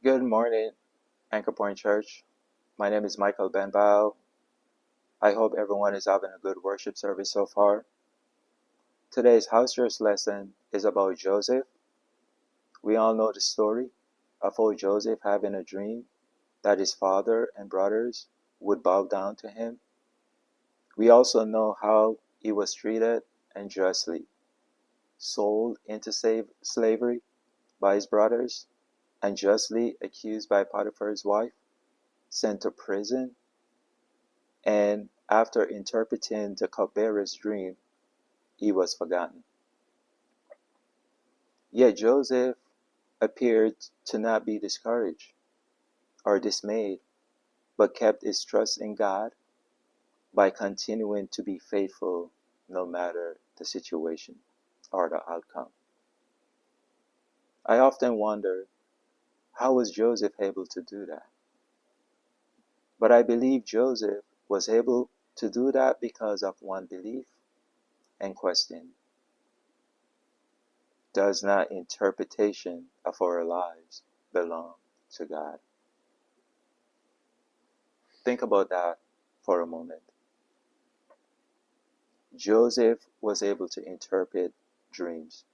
Good morning, Anchor Point Church. My name is Michael Benbow. I hope everyone is having a good worship service so far. Today's house church lesson is about Joseph. We all know the story of how Joseph having a dream that his father and brothers would bow down to him. We also know how he was treated unjustly, sold into slavery by his brothers, unjustly accused by Potiphar's wife, sent to prison, and after interpreting the cupbearer's dream, he was forgotten. Yet Joseph appeared to not be discouraged or dismayed, but kept his trust in God by continuing to be faithful no matter the situation or the outcome. I often wonder, how was Joseph able to do that? But I believe Joseph was able to do that because of one belief and question. Does not interpretation of our lives belong to God? Think about that for a moment. Joseph was able to interpret dreams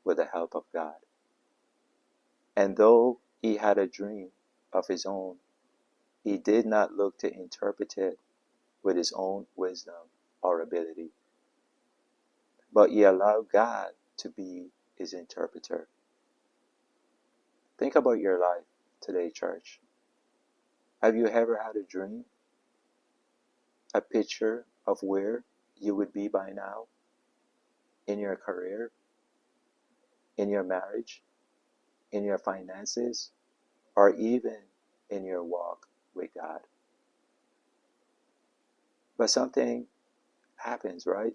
with the help of God. And though he had a dream of his own, he did not look to interpret it with his own wisdom or ability, but he allowed God to be his interpreter. Think about your life today, church. Have you ever had a dream? A picture of where you would be by now? In your career? In your marriage? In your finances? Or even in your walk with God? But something happens, right?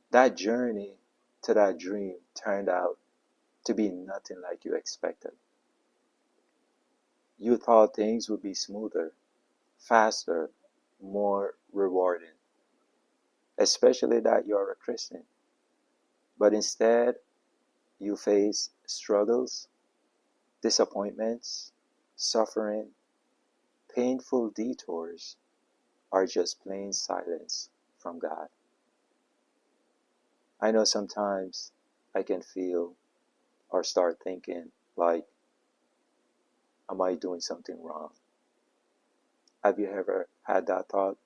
That journey to that dream turned out to be nothing like you expected. You thought things would be smoother, faster, more rewarding, especially that you're a Christian. But instead, you face struggles, disappointments, suffering, painful detours, or just plain silence from God. I know sometimes I can feel or start thinking like, am I doing something wrong? Have you ever had that thought?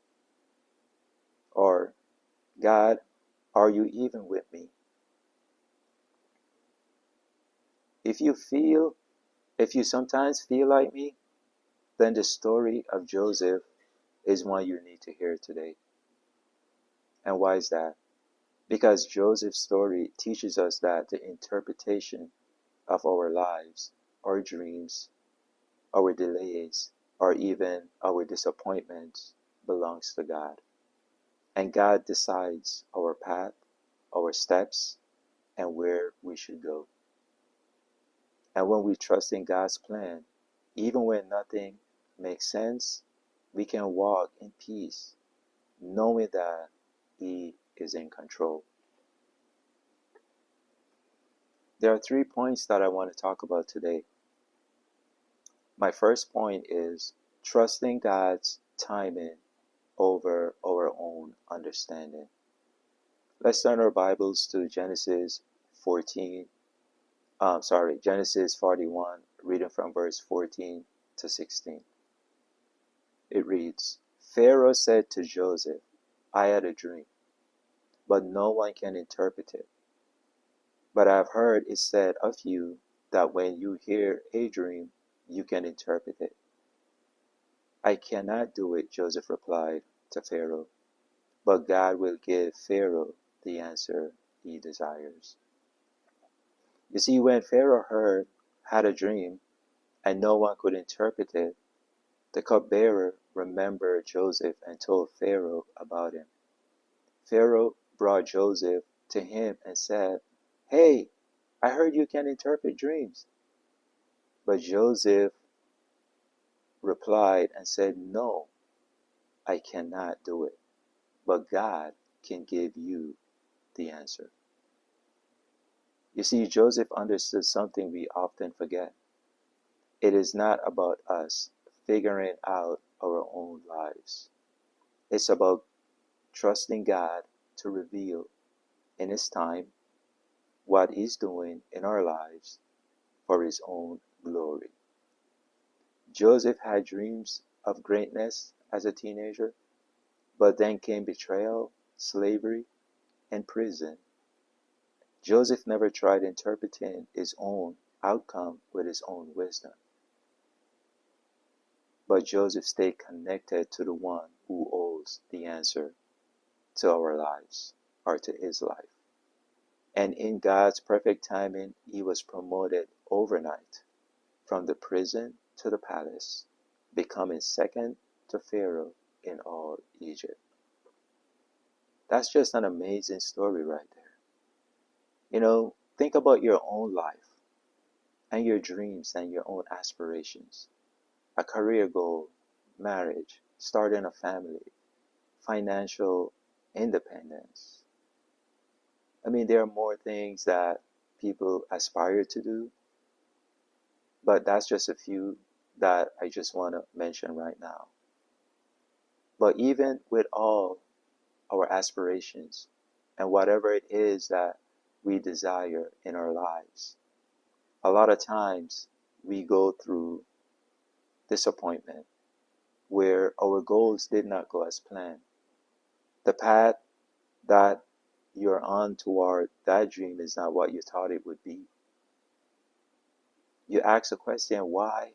Or, God, are you even with me? If you sometimes feel like me, then the story of Joseph is one you need to hear today. And why is that? Because Joseph's story teaches us that the interpretation of our lives, our dreams, our delays, or even our disappointments belongs to God. And God decides our path, our steps, and where we should go. And when we trust in God's plan, even when nothing makes sense, we can walk in peace, knowing that He is in control. There are 3 points that I want to talk about today. My first point is trusting God's timing over our own understanding. Let's turn our Bibles to Genesis 41, reading from verse 14 to 16. It reads, Pharaoh said to Joseph, I had a dream, but no one can interpret it. But I have heard it said of you that when you hear a dream, you can interpret it. I cannot do it, Joseph replied to Pharaoh, but God will give Pharaoh the answer he desires. You see, when Pharaoh had a dream, and no one could interpret it, the cupbearer remembered Joseph and told Pharaoh about him. Pharaoh brought Joseph to him and said, Hey, I heard you can interpret dreams. But Joseph replied and said, No, I cannot do it, but God can give you the answer. You see, Joseph understood something we often forget. It is not about us figuring out our own lives. It's about trusting God to reveal in His time what He's doing in our lives for His own glory. Joseph had dreams of greatness as a teenager, but then came betrayal, slavery, and prison. Joseph never tried interpreting his own outcome with his own wisdom. But Joseph stayed connected to the one who holds the answer to our lives, or to his life. And in God's perfect timing, he was promoted overnight from the prison to the palace, becoming second to Pharaoh in all Egypt. That's just an amazing story right there. You know, think about your own life and your dreams and your own aspirations. A career goal, marriage, starting a family, financial independence. I mean, there are more things that people aspire to do, but that's just a few that I just want to mention right now. But even with all our aspirations and whatever it is that we desire in our lives, a lot of times we go through disappointment where our goals did not go as planned. The path that you're on toward that dream is not what you thought it would be. You ask the question, why?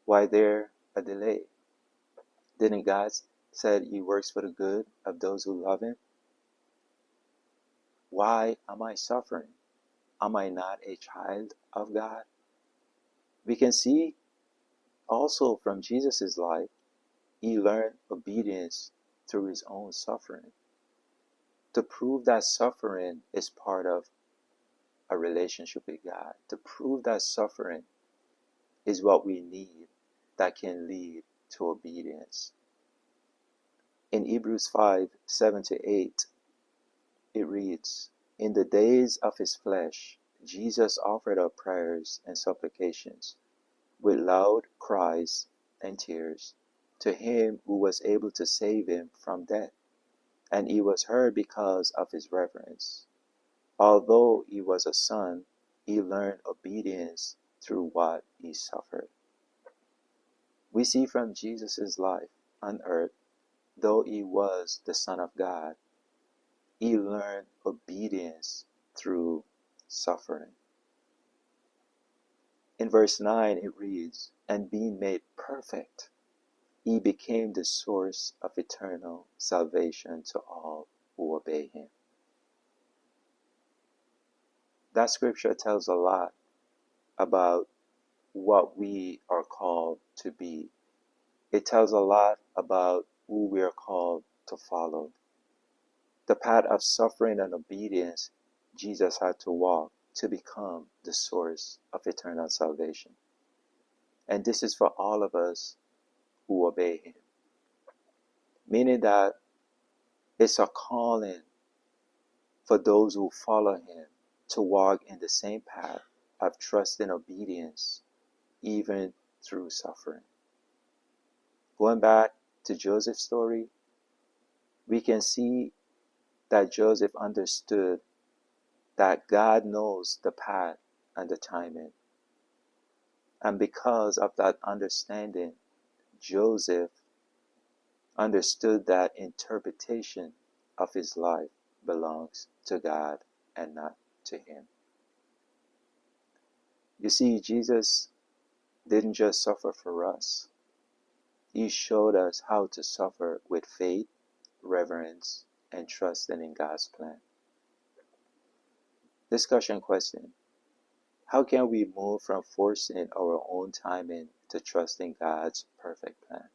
Why there a delay? Didn't God said He works for the good of those who love Him? Why am I suffering? Am I not a child of God? We can see also from Jesus' life, He learned obedience through His own suffering. To prove that suffering is part of a relationship with God, to prove that suffering is what we need that can lead to obedience. In Hebrews 5:7-8, it reads, "In the days of His flesh, Jesus offered up prayers and supplications with loud cries and tears to Him who was able to save Him from death, and He was heard because of His reverence. Although He was a son, He learned obedience through what He suffered." We see from Jesus' life on earth, though He was the Son of God, He learned obedience through suffering. In verse 9 it reads, "And being made perfect, He became the source of eternal salvation to all who obey Him." That scripture tells a lot about what we are called to be. It tells a lot about who we are called to follow. The path of suffering and obedience Jesus had to walk to become the source of eternal salvation. And this is for all of us who obey Him. Meaning that it's a calling for those who follow Him to walk in the same path of trust and obedience, even through suffering. Going back to Joseph's story, we can see that Joseph understood that God knows the path and the timing. And because of that understanding, Joseph understood that interpretation of his life belongs to God and not to him. You see, Jesus didn't just suffer for us. He showed us how to suffer with faith, reverence, and trusting in God's plan. Discussion question: how can we move from forcing our own timing to trusting God's perfect plan?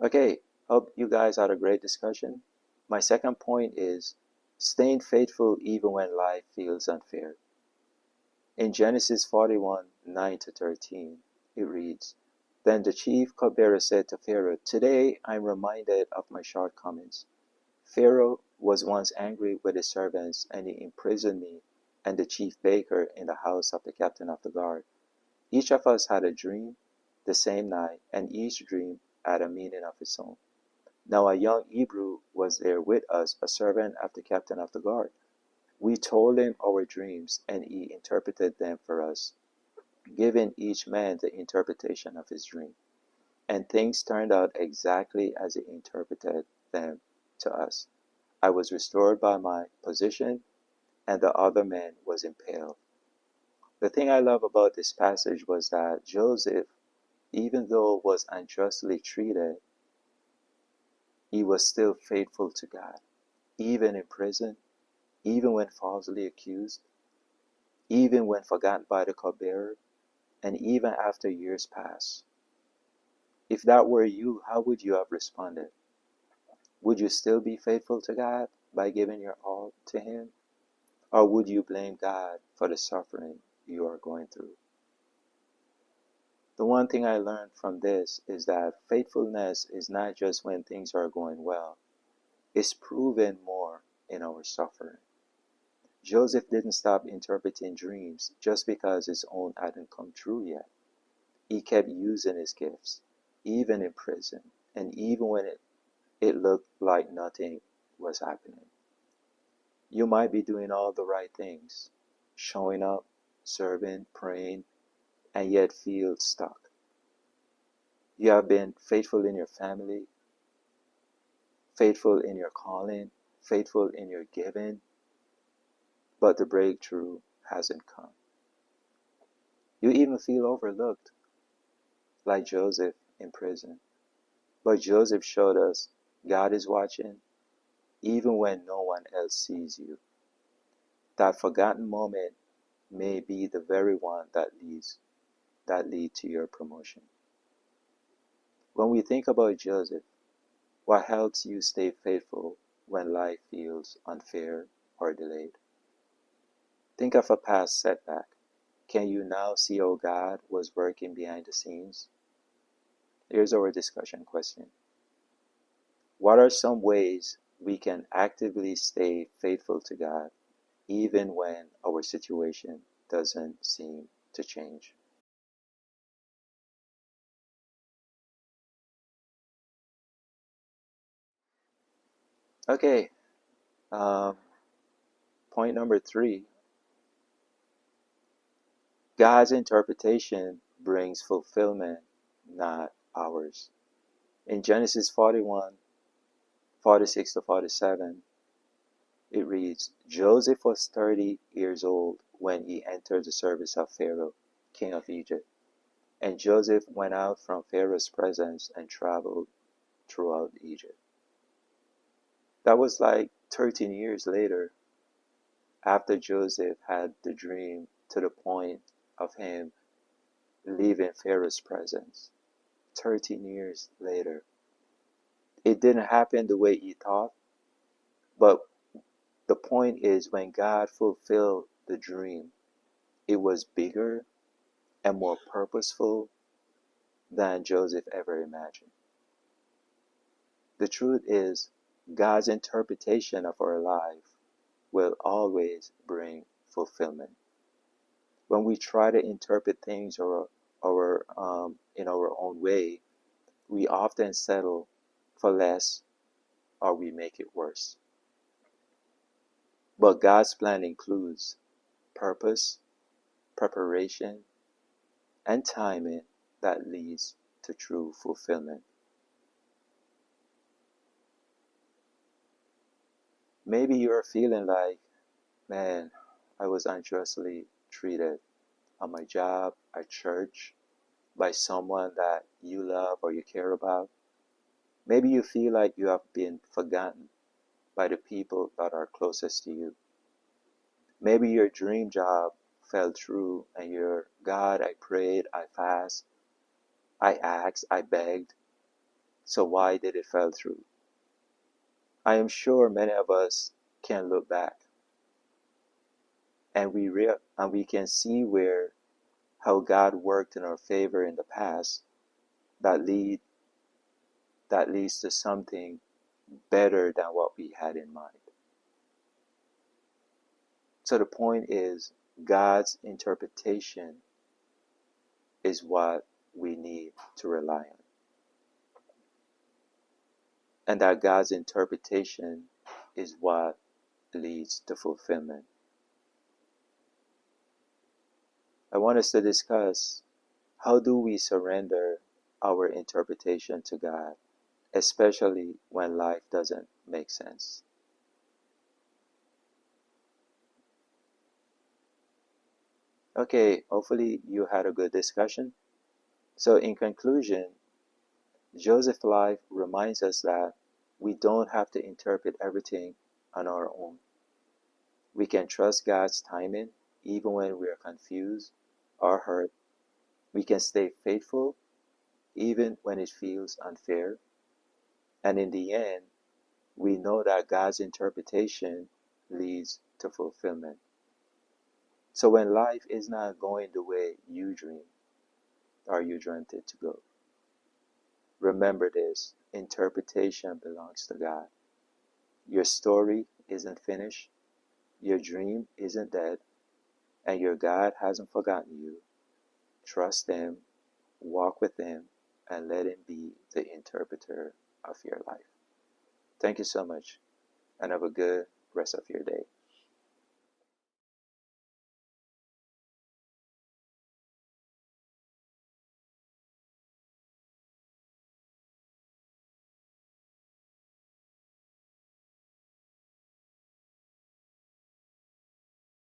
Okay, hope you guys had a great discussion. My second point is staying faithful even when life feels unfair. In Genesis 41:9-13, it reads, Then the chief cupbearer said to Pharaoh, "Today I am reminded of my shortcomings. Pharaoh was once angry with his servants, and he imprisoned me and the chief baker in the house of the captain of the guard. Each of us had a dream the same night, and each dream had a meaning of its own. Now a young Hebrew was there with us, a servant of the captain of the guard. We told him our dreams, and he interpreted them for us, giving each man the interpretation of his dream. And things turned out exactly as he interpreted them to us. I was restored by my position, and the other man was impaled." The thing I love about this passage was that Joseph, even though was unjustly treated, he was still faithful to God, even in prison, even when falsely accused, even when forgotten by the cupbearer, and even after years pass. If that were you, how would you have responded? Would you still be faithful to God by giving your all to Him? Or would you blame God for the suffering you are going through? The one thing I learned from this is that faithfulness is not just when things are going well. It's proven more in our suffering. Joseph didn't stop interpreting dreams just because his own hadn't come true yet. He kept using his gifts, even in prison, and even when it looked like nothing was happening. You might be doing all the right things, showing up, serving, praying, and yet feel stuck. You have been faithful in your family, faithful in your calling, faithful in your giving, but the breakthrough hasn't come. You even feel overlooked, like Joseph in prison. But Joseph showed us God is watching, even when no one else sees you. That forgotten moment may be the very one that lead to your promotion. When we think about Joseph, what helps you stay faithful when life feels unfair or delayed? Think of a past setback. Can you now see how God was working behind the scenes? Here's our discussion question. What are some ways we can actively stay faithful to God even when our situation doesn't seem to change? Okay, point number 3. God's interpretation brings fulfillment, not ours. In Genesis 41:46-47, it reads, Joseph was 30 years old when he entered the service of Pharaoh, king of Egypt. And Joseph went out from Pharaoh's presence and traveled throughout Egypt. That was like 13 years later, after Joseph had the dream to the point of him leaving Pharaoh's presence. 13 years later. It didn't happen the way he thought, but the point is when God fulfilled the dream, it was bigger and more purposeful than Joseph ever imagined. The truth is, God's interpretation of our life will always bring fulfillment. When we try to interpret things in our own way, we often settle for less or we make it worse. But God's plan includes purpose, preparation, and timing that leads to true fulfillment. Maybe you're feeling like, man, I was unjustly treated on my job, at church, by someone that you love or you care about. Maybe you feel like you have been forgotten by the people that are closest to you. Maybe your dream job fell through and you're, God, I prayed, I fasted, I asked, I begged, so why did it fall through? I am sure many of us can look back and we can see how God worked in our favor in the past, that leads to something better than what we had in mind. So the point is, God's interpretation is what we need to rely on. And that God's interpretation is what leads to fulfillment. I want us to discuss, how do we surrender our interpretation to God, especially when life doesn't make sense? Okay, hopefully you had a good discussion. So in conclusion, Joseph's life reminds us that we don't have to interpret everything on our own. We can trust God's timing even when we are confused or hurt. We can stay faithful even when it feels unfair. And in the end, we know that God's interpretation leads to fulfillment. So when life is not going the way you dream or you dreamt it to go, remember this: interpretation belongs to God. Your story isn't finished, your dream isn't dead, and your God hasn't forgotten you. Trust Him, walk with Him, and let Him be the interpreter of your life. Thank you so much, and have a good rest of your day.